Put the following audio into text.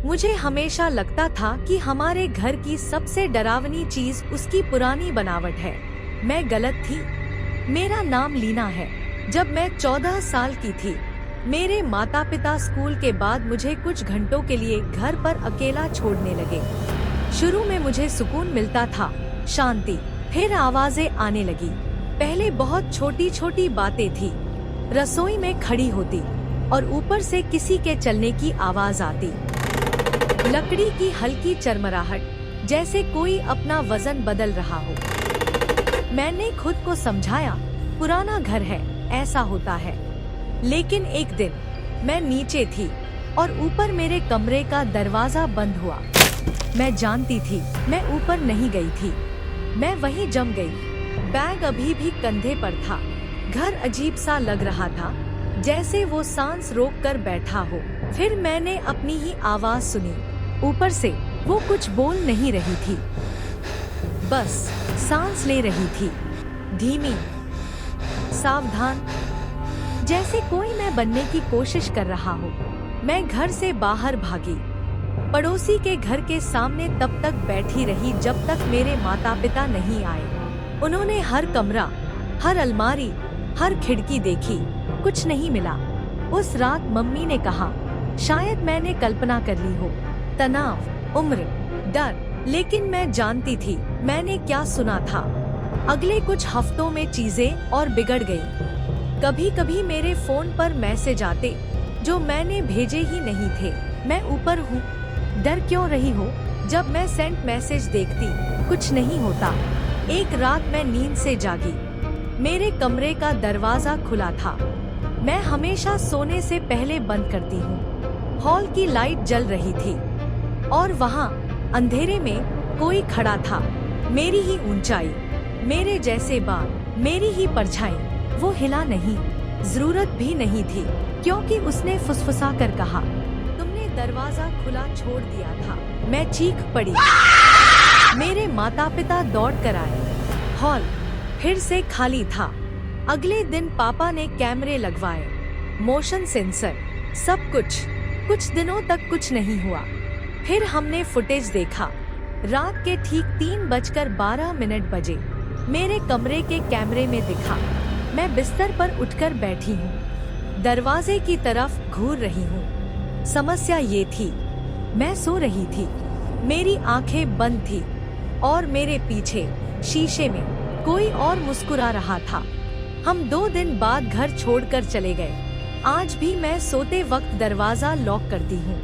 मुझे हमेशा लगता था कि हमारे घर की सबसे डरावनी चीज उसकी पुरानी बनावट है। मैं गलत थी। मेरा नाम लीना है। जब मैं 14 साल की थी, मेरे माता पिता स्कूल के बाद मुझे कुछ घंटों के लिए घर पर अकेला छोड़ने लगे। शुरू में मुझे सुकून मिलता था, शांति। फिर आवाजें आने लगी। पहले बहुत छोटी छोटी बातें थी। रसोई में खड़ी होती और ऊपर से किसी के चलने की आवाज आती। लकड़ी की हल्की चरमराहट, जैसे कोई अपना वजन बदल रहा हो। मैंने खुद को समझाया, पुराना घर है, ऐसा होता है। लेकिन एक दिन मैं नीचे थी और ऊपर मेरे कमरे का दरवाजा बंद हुआ। मैं जानती थी मैं ऊपर नहीं गई थी, मैं वहीं जम गई। बैग अभी भी कंधे पर था। घर अजीब सा लग रहा था, जैसे वो सांस रोक कर बैठा हो। फिर मैंने अपनी ही आवाज सुनी। ऊपर से वो कुछ बोल नहीं रही थी, बस सांस ले रही थी, धीमी, सावधान, जैसे कोई मैं बनने की कोशिश कर रहा हो। मैं घर से बाहर भागी, पड़ोसी के घर के सामने तब तक बैठी रही जब तक मेरे माता पिता नहीं आए। उन्होंने हर कमरा, हर अलमारी, हर खिड़की देखी, कुछ नहीं मिला। उस रात मम्मी ने कहा, शायद मैंने कल्पना कर ली हो। तनाव, उम्र, डर। लेकिन मैं जानती थी मैंने क्या सुना था। अगले कुछ हफ्तों में चीजें और बिगड़ गई। कभी कभी मेरे फोन पर मैसेज आते जो मैंने भेजे ही नहीं थे। मैं ऊपर हूँ, डर क्यों रही हो? जब मैं सेंट मैसेज देखती, कुछ नहीं होता। एक रात मैं नींद से जागी। मेरे कमरे का दरवाजा खुला था। मैं हमेशा सोने से पहले बंद करती हूँ। हॉल की लाइट जल रही थी और वहाँ अंधेरे में कोई खड़ा था। मेरी ही ऊंचाई, मेरे जैसे बाल, मेरी ही परछाई। वो हिला नहीं, जरूरत भी नहीं थी, क्योंकि उसने फुसफुसा कर कहा, तुमने दरवाजा खुला छोड़ दिया था। मैं चीख पड़ी। मेरे माता पिता दौड़ कर आए। हॉल फिर से खाली था। अगले दिन पापा ने कैमरे लगवाए, मोशन सेंसर, सब कुछ। कुछ दिनों तक कुछ नहीं हुआ। फिर हमने फुटेज देखा। रात के ठीक 3:12 बजे मेरे कमरे के कैमरे में दिखा। मैं बिस्तर पर उठकर बैठी हूँ, दरवाजे की तरफ घूर रही हूँ। समस्या ये थी, मैं सो रही थी, मेरी आंखें बंद थी और मेरे पीछे शीशे में कोई और मुस्कुरा रहा था। हम 2 दिन बाद घर छोड़कर चले गए। आज भी मैं सोते वक्त दरवाजा लॉक करती हूँ।